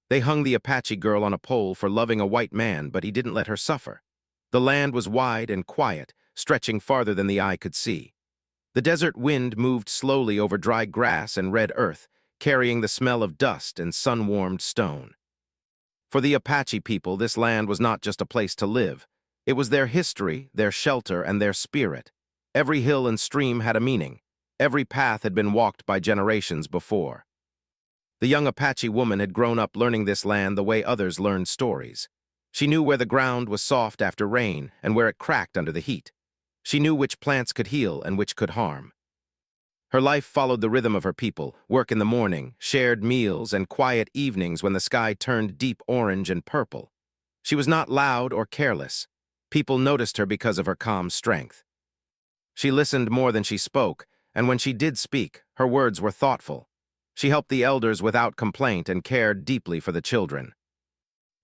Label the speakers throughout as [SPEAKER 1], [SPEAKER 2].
[SPEAKER 1] They hung the Apache girl on a pole for loving a white man, but he didn't let her suffer. The land was wide and quiet, stretching farther than the eye could see. The desert wind moved slowly over dry grass and red earth, carrying the smell of dust and sun-warmed stone. For the Apache people, this land was not just a place to live. It was their history, their shelter, and their spirit. Every hill and stream had a meaning. Every path had been walked by generations before. The young Apache woman had grown up learning this land the way others learned stories. She knew where the ground was soft after rain and where it cracked under the heat. She knew which plants could heal and which could harm. Her life followed the rhythm of her people: work in the morning, shared meals, and quiet evenings when the sky turned deep orange and purple. She was not loud or careless. People noticed her because of her calm strength. She listened more than she spoke, and when she did speak, her words were thoughtful. She helped the elders without complaint and cared deeply for the children.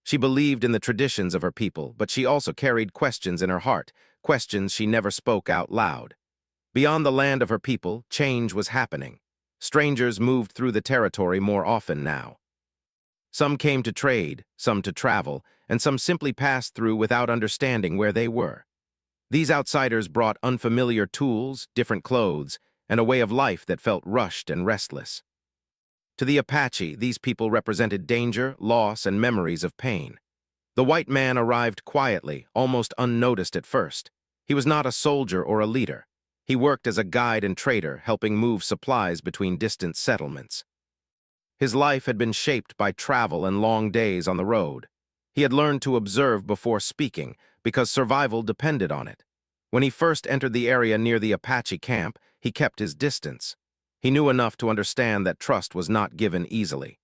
[SPEAKER 1] She believed in the traditions of her people, but she also carried questions in her heart, questions she never spoke out loud. Beyond the land of her people, change was happening. Strangers moved through the territory more often now. Some came to trade, some to travel, and some simply passed through without understanding where they were. These outsiders brought unfamiliar tools, different clothes, and a way of life that felt rushed and restless. To the Apache, these people represented danger, loss, and memories of pain. The white man arrived quietly, almost unnoticed at first. He was not a soldier or a leader. He worked as a guide and trader, helping move supplies between distant settlements. His life had been shaped by travel and long days on the road. He had learned to observe before speaking, because survival depended on it. When he first entered the area near the Apache camp, he kept his distance. He knew enough to understand that trust was not given easily.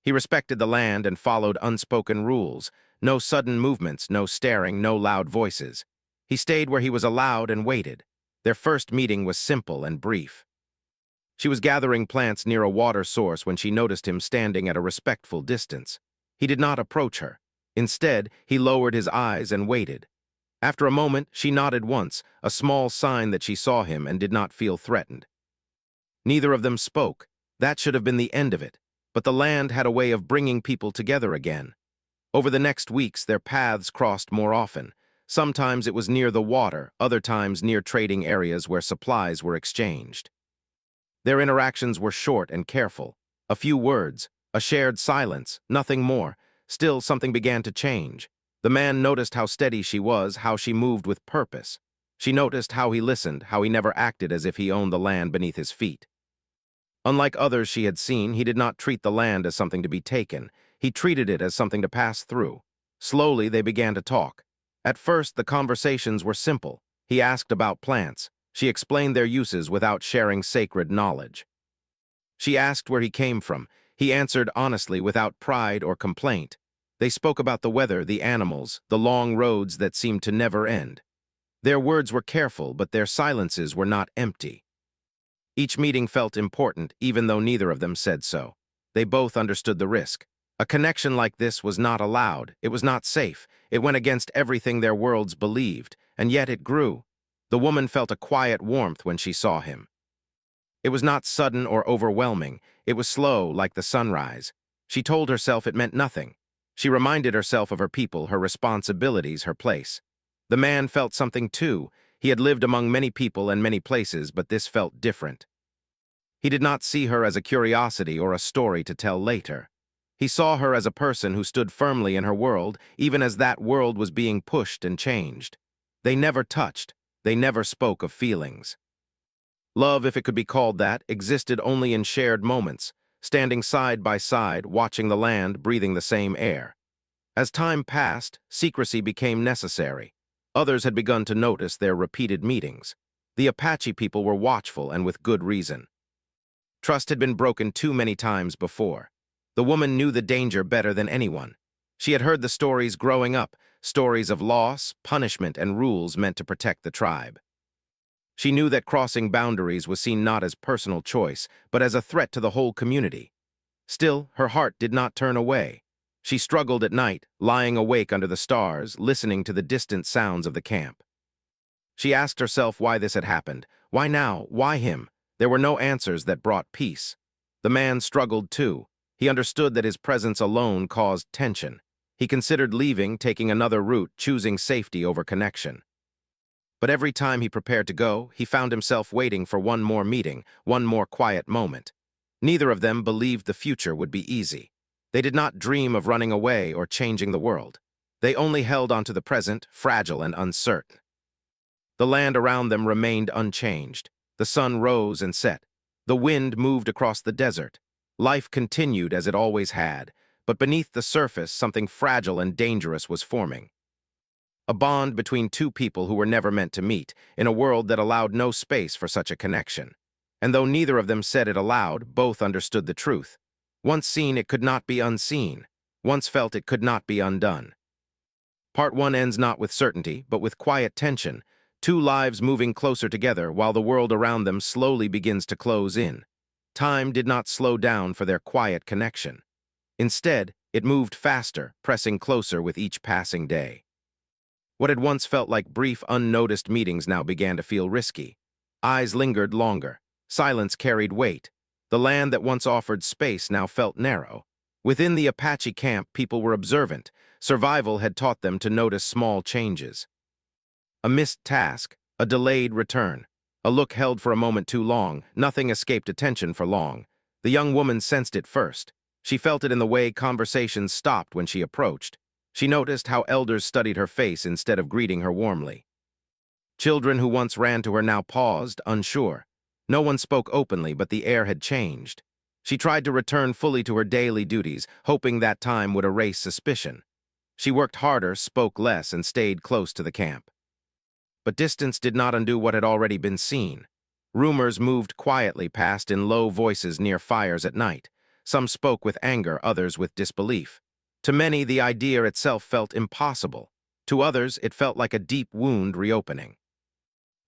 [SPEAKER 1] He respected the land and followed unspoken rules: no sudden movements, no staring, no loud voices. He stayed where he was allowed and waited. Their first meeting was simple and brief. She was gathering plants near a water source when she noticed him standing at a respectful distance. He did not approach her. Instead, he lowered his eyes and waited. After a moment, she nodded once, a small sign that she saw him and did not feel threatened. Neither of them spoke. That should have been the end of it. But the land had a way of bringing people together again. Over the next weeks, their paths crossed more often. Sometimes it was near the water, other times near trading areas where supplies were exchanged. Their interactions were short and careful. A few words, a shared silence, nothing more. Still, something began to change. The man noticed how steady she was, how she moved with purpose. She noticed how he listened, how he never acted as if he owned the land beneath his feet. Unlike others she had seen, he did not treat the land as something to be taken. He treated it as something to pass through. Slowly, they began to talk. At first, the conversations were simple. He asked about plants. She explained their uses without sharing sacred knowledge. She asked where he came from. He answered honestly, without pride or complaint. They spoke about the weather, the animals, the long roads that seemed to never end. Their words were careful, but their silences were not empty. Each meeting felt important, even though neither of them said so. They both understood the risk. A connection like this was not allowed. It was not safe. It went against everything their worlds believed, and yet it grew. The woman felt a quiet warmth when she saw him. It was not sudden or overwhelming. It was slow, like the sunrise. She told herself it meant nothing. She reminded herself of her people, her responsibilities, her place. The man felt something too. He had lived among many people and many places, but this felt different. He did not see her as a curiosity or a story to tell later. He saw her as a person who stood firmly in her world, even as that world was being pushed and changed. They never touched. They never spoke of feelings. Love, if it could be called that, existed only in shared moments, standing side by side, watching the land, breathing the same air. As time passed, secrecy became necessary. Others had begun to notice their repeated meetings. The Apache people were watchful, and with good reason. Trust had been broken too many times before. The woman knew the danger better than anyone. She had heard the stories growing up, stories of loss, punishment, and rules meant to protect the tribe. She knew that crossing boundaries was seen not as personal choice, but as a threat to the whole community. Still, her heart did not turn away. She struggled at night, lying awake under the stars, listening to the distant sounds of the camp. She asked herself why this had happened. Why now? Why him? There were no answers that brought peace. The man struggled too. He understood that his presence alone caused tension. He considered leaving, taking another route, choosing safety over connection. But every time he prepared to go, he found himself waiting for one more meeting, one more quiet moment. Neither of them believed the future would be easy. They did not dream of running away or changing the world. They only held onto the present, fragile and uncertain. The land around them remained unchanged. The sun rose and set. The wind moved across the desert. Life continued as it always had, but beneath the surface something fragile and dangerous was forming. A bond between two people who were never meant to meet, in a world that allowed no space for such a connection. And though neither of them said it aloud, both understood the truth. Once seen, it could not be unseen. Once felt, it could not be undone. Part 1 ends not with certainty, but with quiet tension, two lives moving closer together while the world around them slowly begins to close in. Time did not slow down for their quiet connection. Instead, it moved faster, pressing closer with each passing day. What had once felt like brief, unnoticed meetings now began to feel risky. Eyes lingered longer. Silence carried weight. The land that once offered space now felt narrow. Within the Apache camp, people were observant. Survival had taught them to notice small changes. A missed task, a delayed return, a look held for a moment too long, nothing escaped attention for long. The young woman sensed it first. She felt it in the way conversations stopped when she approached. She noticed how elders studied her face instead of greeting her warmly. Children who once ran to her now paused, unsure. No one spoke openly, but the air had changed. She tried to return fully to her daily duties, hoping that time would erase suspicion. She worked harder, spoke less, and stayed close to the camp. But distance did not undo what had already been seen. Rumors moved quietly past in low voices near fires at night. Some spoke with anger, others with disbelief. To many, the idea itself felt impossible. To others, it felt like a deep wound reopening.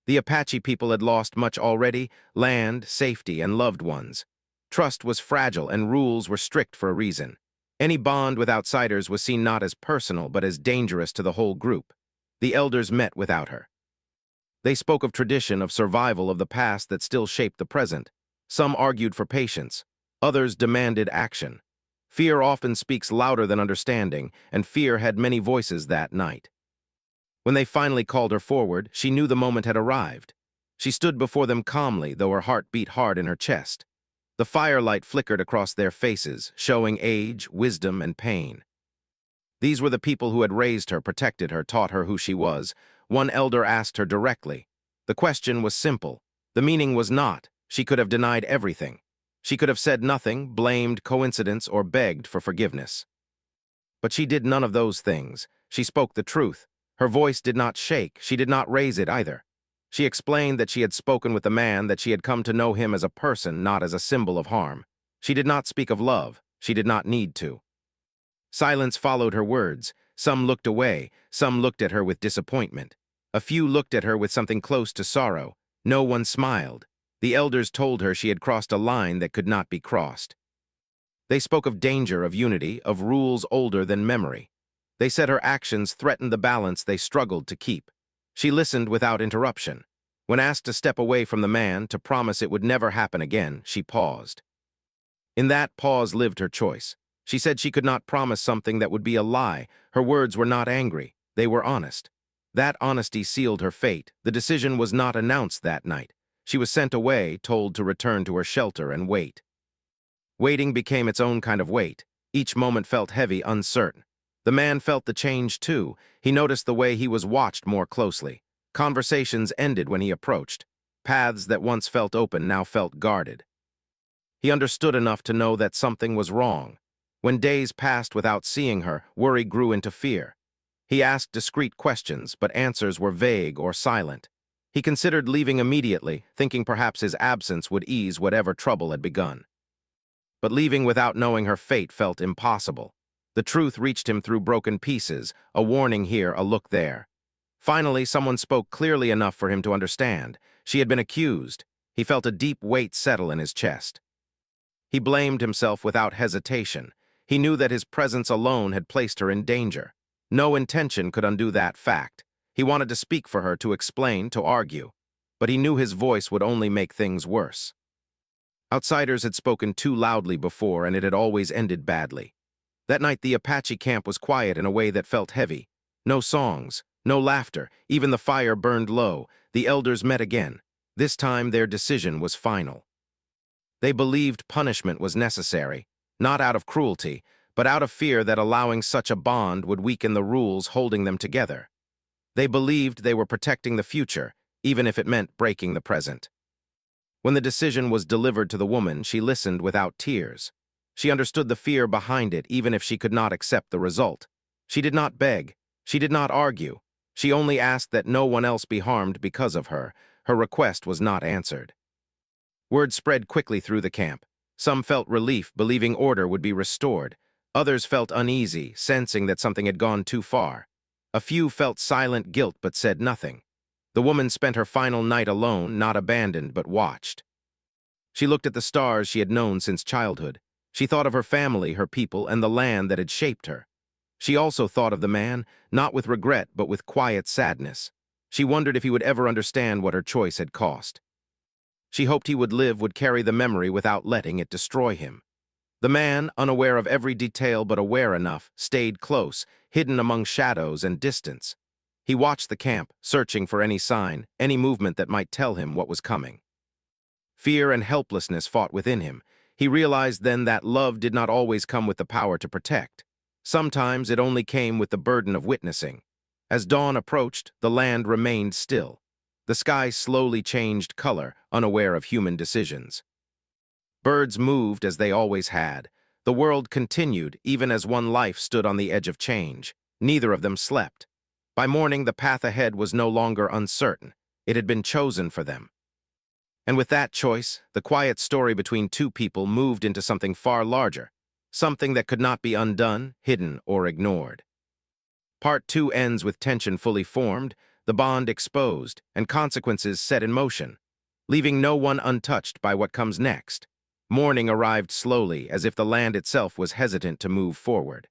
[SPEAKER 1] The Apache people had lost much already: land, safety, and loved ones. Trust was fragile, and rules were strict for a reason. Any bond with outsiders was seen not as personal, but as dangerous to the whole group. The elders met without her. They spoke of tradition, of survival, of the past that still shaped the present. Some argued for patience. Others demanded action. Fear often speaks louder than understanding, and fear had many voices that night. When they finally called her forward, she knew the moment had arrived. She stood before them calmly, though her heart beat hard in her chest. The firelight flickered across their faces, showing age, wisdom, and pain. These were the people who had raised her, protected her, taught her who she was. One elder asked her directly. The question was simple. The meaning was not. She could have denied everything. She could have said nothing, blamed coincidence, or begged for forgiveness. But she did none of those things. She spoke the truth. Her voice did not shake. She did not raise it either. She explained that she had spoken with the man, that she had come to know him as a person, not as a symbol of harm. She did not speak of love. She did not need to. Silence followed her words. Some looked away. Some looked at her with disappointment. A few looked at her with something close to sorrow. No one smiled. The elders told her she had crossed a line that could not be crossed. They spoke of danger, of unity, of rules older than memory. They said her actions threatened the balance they struggled to keep. She listened without interruption. When asked to step away from the man, to promise it would never happen again, she paused. In that pause lived her choice. She said she could not promise something that would be a lie. Her words were not angry. They were honest. That honesty sealed her fate. The decision was not announced that night. She was sent away, told to return to her shelter and wait. Waiting became its own kind of wait. Each moment felt heavy, uncertain. The man felt the change too. He noticed the way he was watched more closely. Conversations ended when he approached. Paths that once felt open now felt guarded. He understood enough to know that something was wrong. When days passed without seeing her, worry grew into fear. He asked discreet questions, but answers were vague or silent. He considered leaving immediately, thinking perhaps his absence would ease whatever trouble had begun. But leaving without knowing her fate felt impossible. The truth reached him through broken pieces, a warning here, a look there. Finally, someone spoke clearly enough for him to understand. She had been accused. He felt a deep weight settle in his chest. He blamed himself without hesitation. He knew that his presence alone had placed her in danger. No intention could undo that fact. He wanted to speak for her, to explain, to argue. But he knew his voice would only make things worse. Outsiders had spoken too loudly before, and it had always ended badly. That night the Apache camp was quiet in a way that felt heavy. No songs, no laughter, even the fire burned low. The elders met again. This time their decision was final. They believed punishment was necessary, not out of cruelty, but out of fear that allowing such a bond would weaken the rules holding them together. They believed they were protecting the future, even if it meant breaking the present. When the decision was delivered to the woman, she listened without tears. She understood the fear behind it, even if she could not accept the result. She did not beg. She did not argue. She only asked that no one else be harmed because of her. Her request was not answered. Word spread quickly through the camp. Some felt relief, believing order would be restored. Others felt uneasy, sensing that something had gone too far. A few felt silent guilt but said nothing. The woman spent her final night alone, not abandoned but watched. She looked at the stars she had known since childhood. She thought of her family, her people, and the land that had shaped her. She also thought of the man, not with regret but with quiet sadness. She wondered if he would ever understand what her choice had cost. She hoped he would live, would carry the memory without letting it destroy him. The man, unaware of every detail but aware enough, stayed close, hidden among shadows and distance. He watched the camp, searching for any sign, any movement that might tell him what was coming. Fear and helplessness fought within him. He realized then that love did not always come with the power to protect. Sometimes it only came with the burden of witnessing. As dawn approached, the land remained still. The sky slowly changed color, unaware of human decisions. Birds moved as they always had. The world continued, even as one life stood on the edge of change. Neither of them slept. By morning, the path ahead was no longer uncertain. It had been chosen for them. And with that choice, the quiet story between two people moved into something far larger, something that could not be undone, hidden, or ignored. Part 2 ends with tension fully formed, the bond exposed, and consequences set in motion, leaving no one untouched by what comes next. Morning arrived slowly, as if the land itself was hesitant to move forward.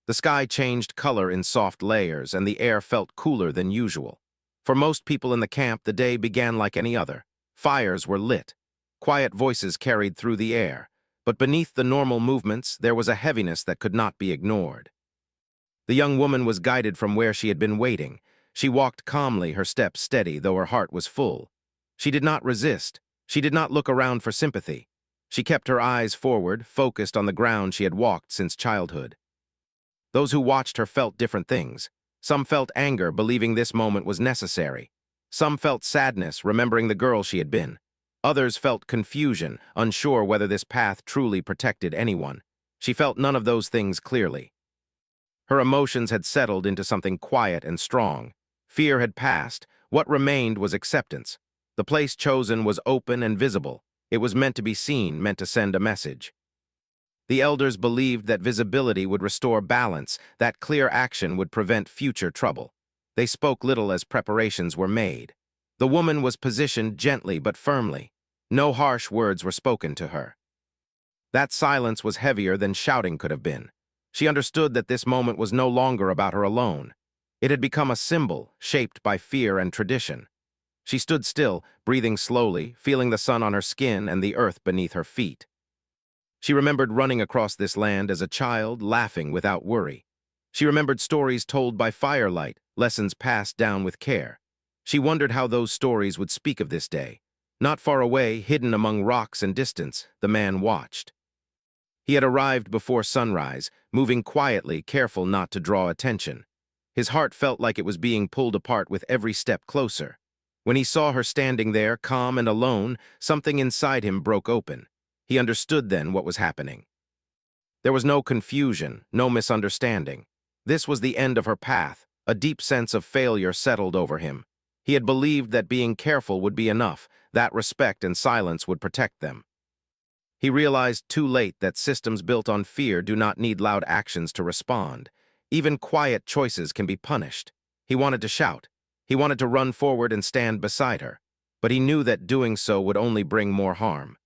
[SPEAKER 1] The sky changed color in soft layers, and the air felt cooler than usual. For most people in the camp, the day began like any other. Fires were lit. Quiet voices carried through the air. But beneath the normal movements, there was a heaviness that could not be ignored. The young woman was guided from where she had been waiting. She walked calmly, her steps steady, though her heart was full. She did not resist. She did not look around for sympathy. She kept her eyes forward, focused on the ground she had walked since childhood. Those who watched her felt different things. Some felt anger, believing this moment was necessary. Some felt sadness, remembering the girl she had been. Others felt confusion, unsure whether this path truly protected anyone. She felt none of those things clearly. Her emotions had settled into something quiet and strong. Fear had passed. What remained was acceptance. The place chosen was open and visible. It was meant to be seen, meant to send a message. The elders believed that visibility would restore balance, that clear action would prevent future trouble. They spoke little as preparations were made. The woman was positioned gently but firmly. No harsh words were spoken to her. That silence was heavier than shouting could have been. She understood that this moment was no longer about her alone. It had become a symbol, shaped by fear and tradition. She stood still, breathing slowly, feeling the sun on her skin and the earth beneath her feet. She remembered running across this land as a child, laughing without worry. She remembered stories told by firelight, lessons passed down with care. She wondered how those stories would speak of this day. Not far away, hidden among rocks and distance, the man watched. He had arrived before sunrise, moving quietly, careful not to draw attention. His heart felt like it was being pulled apart with every step closer. When he saw her standing there, calm and alone, something inside him broke open. He understood then what was happening. There was no confusion, no misunderstanding. This was the end of her path. A deep sense of failure settled over him. He had believed that being careful would be enough, that respect and silence would protect them. He realized too late that systems built on fear do not need loud actions to respond. Even quiet choices can be punished. He wanted to shout. He wanted to run forward and stand beside her. But he knew that doing so would only bring more harm.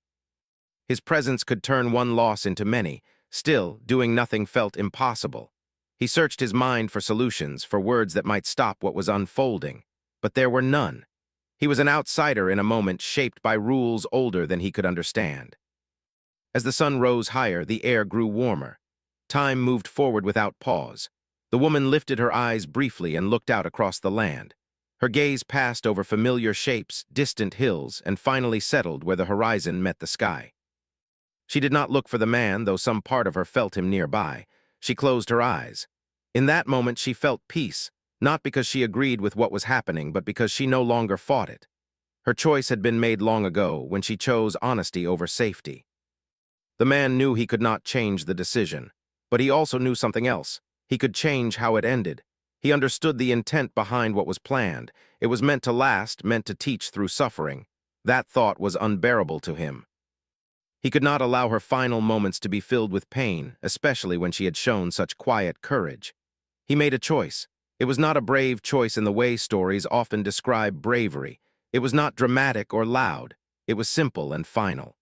[SPEAKER 1] His presence could turn one loss into many. Still, doing nothing felt impossible. He searched his mind for solutions, for words that might stop what was unfolding. But there were none. He was an outsider in a moment shaped by rules older than he could understand. As the sun rose higher, the air grew warmer. Time moved forward without pause. The woman lifted her eyes briefly and looked out across the land. Her gaze passed over familiar shapes, distant hills, and finally settled where the horizon met the sky. She did not look for the man, though some part of her felt him nearby. She closed her eyes. In that moment, she felt peace, not because she agreed with what was happening, but because she no longer fought it. Her choice had been made long ago, when she chose honesty over safety. The man knew he could not change the decision, but he also knew something else. He could change how it ended. He understood the intent behind what was planned. It was meant to last, meant to teach through suffering. That thought was unbearable to him. He could not allow her final moments to be filled with pain, especially when she had shown such quiet courage. He made a choice. It was not a brave choice in the way stories often describe bravery. It was not dramatic or loud. It was simple and final.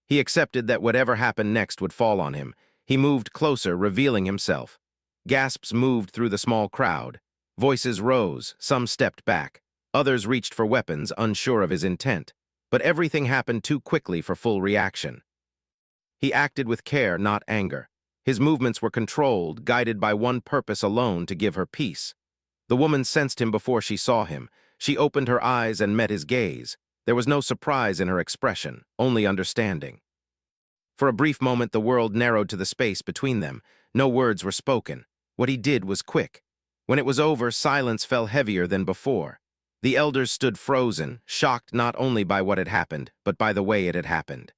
[SPEAKER 1] He accepted that whatever happened next would fall on him. He moved closer, revealing himself. Gasps moved through the small crowd. Voices rose, some stepped back. Others reached for weapons, unsure of his intent. But everything happened too quickly for full reaction. He acted with care, not anger. His movements were controlled, guided by one purpose alone: to give her peace. The woman sensed him before she saw him. She opened her eyes and met his gaze. There was no surprise in her expression, only understanding. For a brief moment, the world narrowed to the space between them. No words were spoken. What he did was quick. When it was over, silence fell heavier than before. The elders stood frozen, shocked not only by what had happened, but by the way it had happened.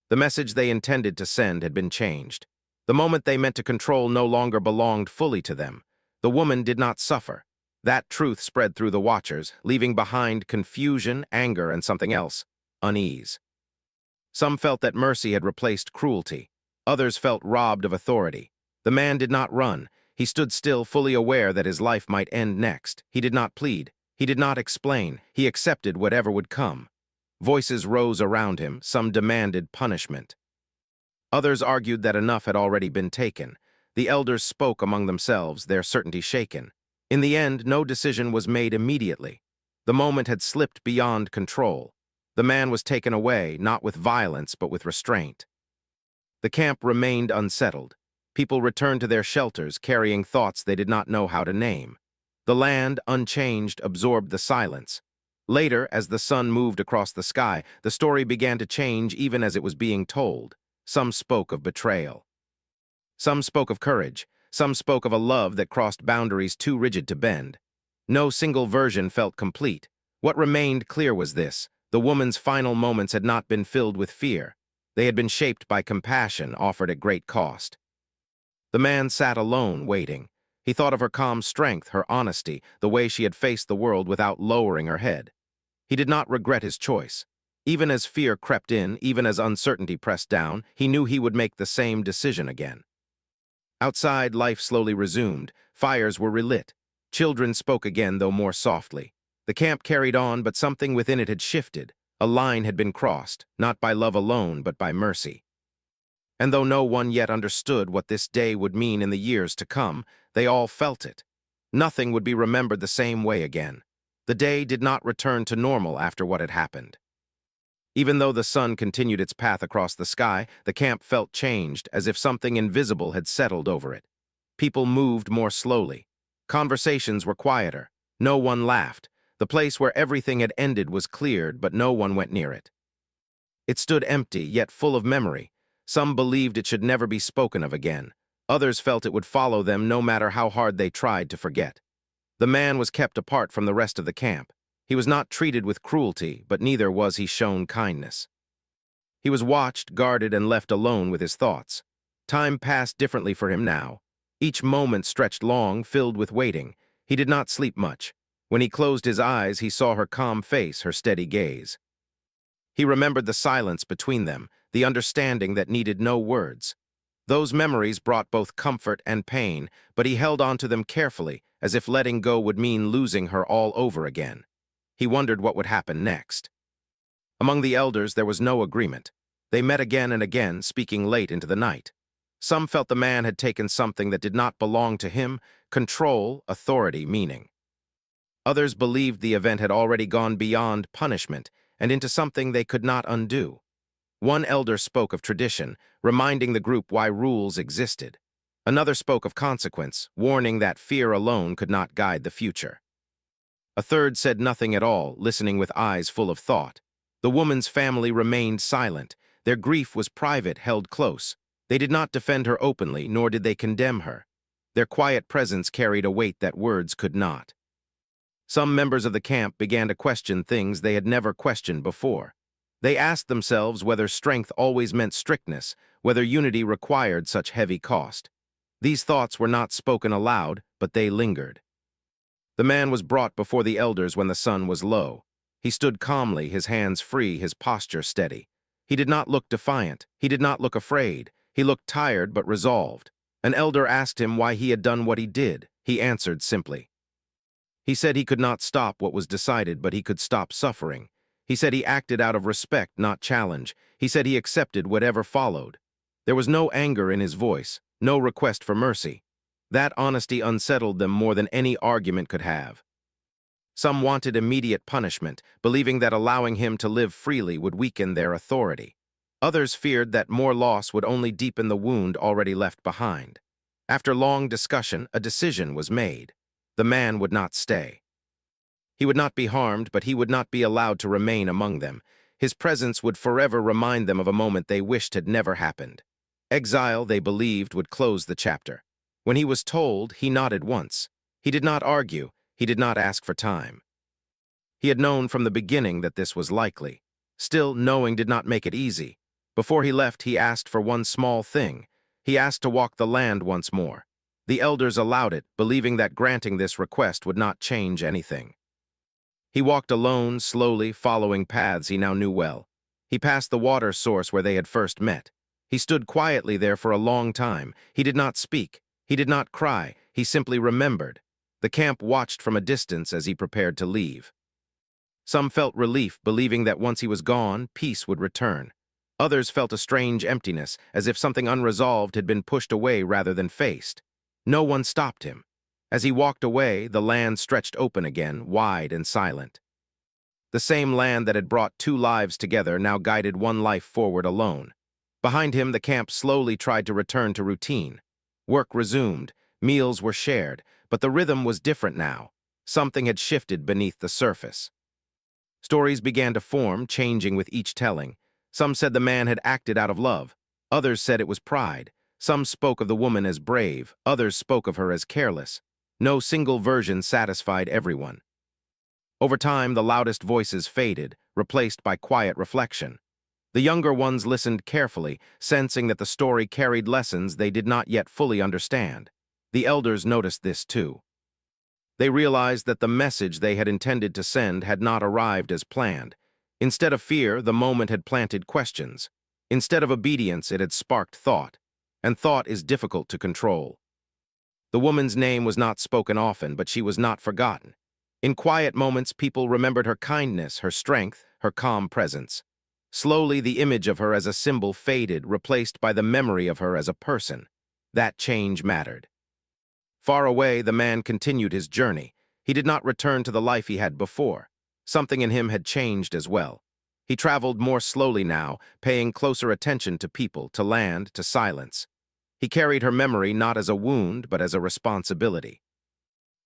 [SPEAKER 1] The message they intended to send had been changed. The moment they meant to control no longer belonged fully to them. The woman did not suffer. That truth spread through the watchers, leaving behind confusion, anger, and something else: unease. Some felt that mercy had replaced cruelty. Others felt robbed of authority. The man did not run. He stood still, fully aware that his life might end next. He did not plead. He did not explain. He accepted whatever would come. Voices rose around him. Some demanded punishment. Others argued that enough had already been taken. The elders spoke among themselves, their certainty shaken. In the end, no decision was made immediately. The moment had slipped beyond control. The man was taken away, not with violence, but with restraint. The camp remained unsettled. People returned to their shelters, carrying thoughts they did not know how to name. The land, unchanged, absorbed the silence. Later, as the sun moved across the sky, the story began to change even as it was being told. Some spoke of betrayal. Some spoke of courage. Some spoke of a love that crossed boundaries too rigid to bend. No single version felt complete. What remained clear was this: the woman's final moments had not been filled with fear. They had been shaped by compassion, offered at great cost. The man sat alone, waiting. He thought of her calm strength, her honesty, the way she had faced the world without lowering her head. He did not regret his choice. Even as fear crept in, even as uncertainty pressed down, he knew he would make the same decision again. Outside, life slowly resumed. Fires were relit. Children spoke again, though more softly. The camp carried on, but something within it had shifted. A line had been crossed, not by love alone, but by mercy. And though no one yet understood what this day would mean in the years to come, they all felt it. Nothing would be remembered the same way again. The day did not return to normal after what had happened. Even though the sun continued its path across the sky, the camp felt changed, as if something invisible had settled over it. People moved more slowly. Conversations were quieter. No one laughed. The place where everything had ended was cleared, but no one went near it. It stood empty, yet full of memory. Some believed it should never be spoken of again. Others felt it would follow them no matter how hard they tried to forget. The man was kept apart from the rest of the camp. He was not treated with cruelty, but neither was he shown kindness. He was watched, guarded, and left alone with his thoughts. Time passed differently for him now. Each moment stretched long, filled with waiting. He did not sleep much. When he closed his eyes, he saw her calm face, her steady gaze. He remembered the silence between them, the understanding that needed no words. Those memories brought both comfort and pain, but he held on to them carefully, as if letting go would mean losing her all over again. He wondered what would happen next. Among the elders, there was no agreement. They met again and again, speaking late into the night. Some felt the man had taken something that did not belong to him: control, authority, meaning. Others believed the event had already gone beyond punishment and into something they could not undo. One elder spoke of tradition, reminding the group why rules existed. Another spoke of consequence, warning that fear alone could not guide the future. A third said nothing at all, listening with eyes full of thought. The woman's family remained silent. Their grief was private, held close. They did not defend her openly, nor did they condemn her. Their quiet presence carried a weight that words could not. Some members of the camp began to question things they had never questioned before. They asked themselves whether strength always meant strictness, whether unity required such heavy cost. These thoughts were not spoken aloud, but they lingered. The man was brought before the elders when the sun was low. He stood calmly, his hands free, his posture steady. He did not look defiant. He did not look afraid. He looked tired but resolved. An elder asked him why he had done what he did. He answered simply. He said he could not stop what was decided, but he could stop suffering. He said he acted out of respect, not challenge. He said he accepted whatever followed. There was no anger in his voice, no request for mercy. That honesty unsettled them more than any argument could have. Some wanted immediate punishment, believing that allowing him to live freely would weaken their authority. Others feared that more loss would only deepen the wound already left behind. After long discussion, a decision was made. The man would not stay. He would not be harmed, but he would not be allowed to remain among them. His presence would forever remind them of a moment they wished had never happened. Exile, they believed, would close the chapter. When he was told, he nodded once. He did not argue. He did not ask for time. He had known from the beginning that this was likely. Still, knowing did not make it easy. Before he left, he asked for one small thing. He asked to walk the land once more. The elders allowed it, believing that granting this request would not change anything. He walked alone, slowly, following paths he now knew well. He passed the water source where they had first met. He stood quietly there for a long time. He did not speak. He did not cry. He simply remembered. The camp watched from a distance as he prepared to leave. Some felt relief, believing that once he was gone, peace would return. Others felt a strange emptiness, as if something unresolved had been pushed away rather than faced. No one stopped him. As he walked away, the land stretched open again, wide and silent. The same land that had brought two lives together now guided one life forward alone. Behind him, the camp slowly tried to return to routine. Work resumed, meals were shared, but the rhythm was different now. Something had shifted beneath the surface. Stories began to form, changing with each telling. Some said the man had acted out of love. Others said it was pride. Some spoke of the woman as brave. Others spoke of her as careless. No single version satisfied everyone. Over time, the loudest voices faded, replaced by quiet reflection. The younger ones listened carefully, sensing that the story carried lessons they did not yet fully understand. The elders noticed this too. They realized that the message they had intended to send had not arrived as planned. Instead of fear, the moment had planted questions. Instead of obedience, it had sparked thought. And thought is difficult to control. The woman's name was not spoken often, but she was not forgotten. In quiet moments, people remembered her kindness, her strength, her calm presence. Slowly, the image of her as a symbol faded, replaced by the memory of her as a person. That change mattered. Far away, the man continued his journey. He did not return to the life he had before. Something in him had changed as well. He traveled more slowly now, paying closer attention to people, to land, to silence. He carried her memory not as a wound, but as a responsibility.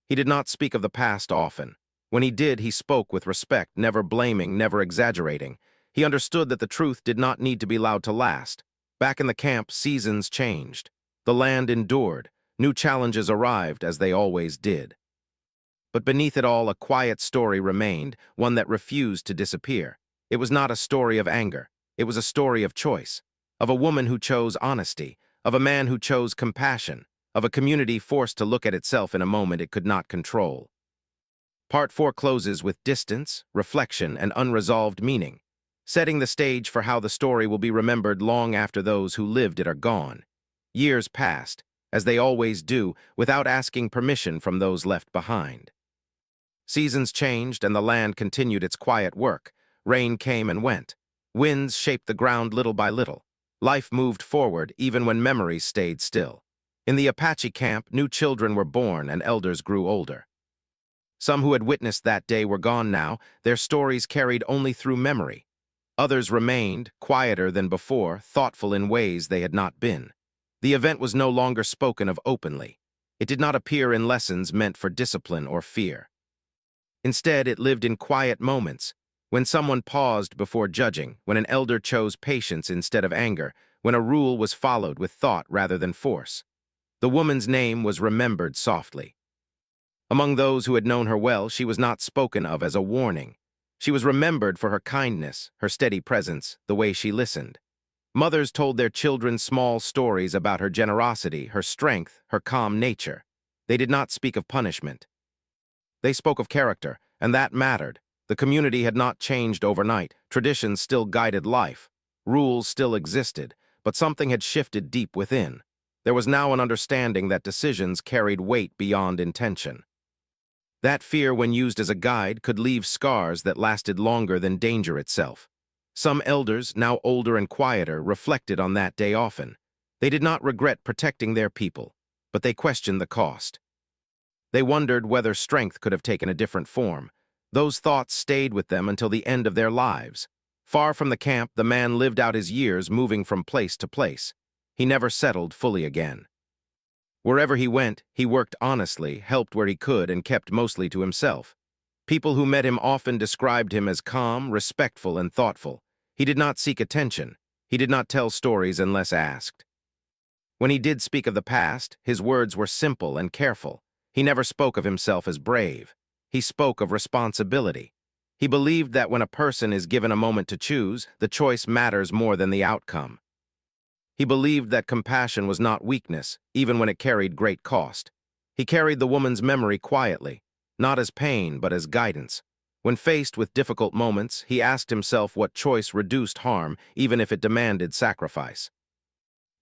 [SPEAKER 1] He did not speak of the past often. When he did, he spoke with respect, never blaming, never exaggerating. He understood that the truth did not need to be allowed to last. Back in the camp, seasons changed. The land endured. New challenges arrived, as they always did. But beneath it all, a quiet story remained, one that refused to disappear. It was not a story of anger. It was a story of choice, of a woman who chose honesty, of a man who chose compassion, of a community forced to look at itself in a moment it could not control. Part 4 closes with distance, reflection, and unresolved meaning, setting the stage for how the story will be remembered long after those who lived it are gone. Years passed, as they always do, without asking permission from those left behind. Seasons changed, and the land continued its quiet work. Rain came and went. Winds shaped the ground little by little. Life moved forward, even when memories stayed still. In the Apache camp, new children were born and elders grew older. Some who had witnessed that day were gone now, their stories carried only through memory. Others remained, quieter than before, thoughtful in ways they had not been. The event was no longer spoken of openly. It did not appear in lessons meant for discipline or fear. Instead, it lived in quiet moments, when someone paused before judging, when an elder chose patience instead of anger, when a rule was followed with thought rather than force. The woman's name was remembered softly. Among those who had known her well, she was not spoken of as a warning. She was remembered for her kindness, her steady presence, the way she listened. Mothers told their children small stories about her generosity, her strength, her calm nature. They did not speak of punishment. They spoke of character, and that mattered. The community had not changed overnight. Traditions still guided life. Rules still existed, but something had shifted deep within. There was now an understanding that decisions carried weight beyond intention. That fear, when used as a guide, could leave scars that lasted longer than danger itself. Some elders, now older and quieter, reflected on that day often. They did not regret protecting their people, but they questioned the cost. They wondered whether strength could have taken a different form. Those thoughts stayed with them until the end of their lives. Far from the camp, the man lived out his years moving from place to place. He never settled fully again. Wherever he went, he worked honestly, helped where he could, and kept mostly to himself. People who met him often described him as calm, respectful, and thoughtful. He did not seek attention. He did not tell stories unless asked. When he did speak of the past, his words were simple and careful. He never spoke of himself as brave. He spoke of responsibility. He believed that when a person is given a moment to choose, the choice matters more than the outcome. He believed that compassion was not weakness, even when it carried great cost. He carried the woman's memory quietly, not as pain, but as guidance. When faced with difficult moments, he asked himself what choice reduced harm, even if it demanded sacrifice.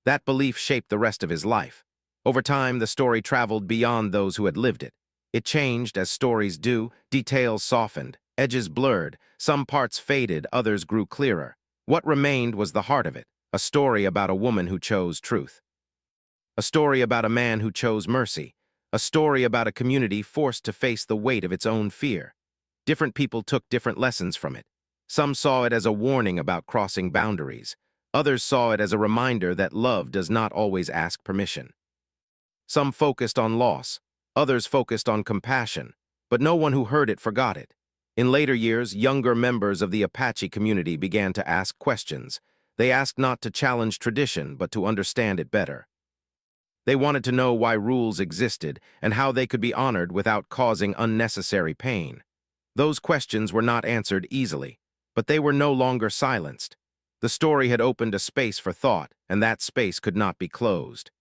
[SPEAKER 1] That belief shaped the rest of his life. Over time, the story traveled beyond those who had lived it. It changed as stories do, details softened, edges blurred, some parts faded, others grew clearer. What remained was the heart of it, a story about a woman who chose truth. A story about a man who chose mercy. A story about a community forced to face the weight of its own fear. Different people took different lessons from it. Some saw it as a warning about crossing boundaries. Others saw it as a reminder that love does not always ask permission. Some focused on loss. Others focused on compassion. But no one who heard it forgot it. In later years, younger members of the Apache community began to ask questions. They asked not to challenge tradition, but to understand it better. They wanted to know why rules existed and how they could be honored without causing unnecessary pain. Those questions were not answered easily, but they were no longer silenced. The story had opened a space for thought, and that space could not be closed.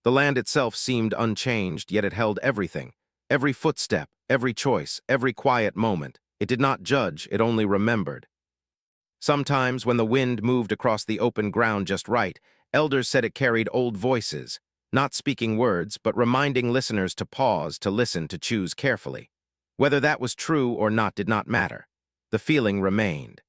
[SPEAKER 1] The land itself seemed unchanged, yet it held everything. Every footstep, every choice, every quiet moment. It did not judge, it only remembered. Sometimes, when the wind moved across the open ground just right, elders said it carried old voices, not speaking words, but reminding listeners to pause, to listen, to choose carefully. Whether that was true or not did not matter. The feeling remained.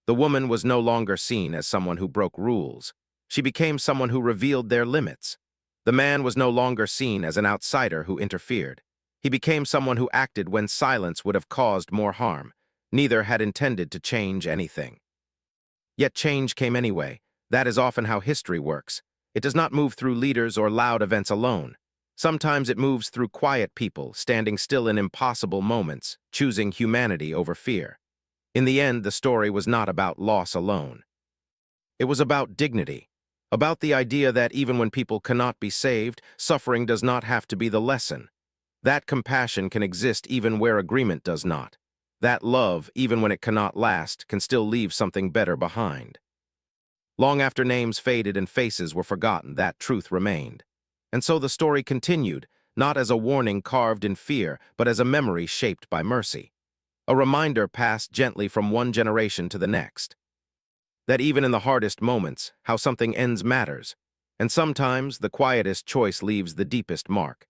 [SPEAKER 1] The woman was no longer seen as someone who broke rules. She became someone who revealed their limits. The man was no longer seen as an outsider who interfered. He became someone who acted when silence would have caused more harm. Neither had intended to change anything. Yet change came anyway. That is often how history works. It does not move through leaders or loud events alone. Sometimes it moves through quiet people, standing still in impossible moments, choosing humanity over fear. In the end, the story was not about loss alone. It was about dignity, about the idea that even when people cannot be saved, suffering does not have to be the lesson. That compassion can exist even where agreement does not. That love, even when it cannot last, can still leave something better behind. Long after names faded and faces were forgotten, that truth remained. And so the story continued, not as a warning carved in fear, but as a memory shaped by mercy. A reminder passed gently from one generation to the next. That even in the hardest moments, how something ends matters. And sometimes the quietest choice leaves the deepest mark.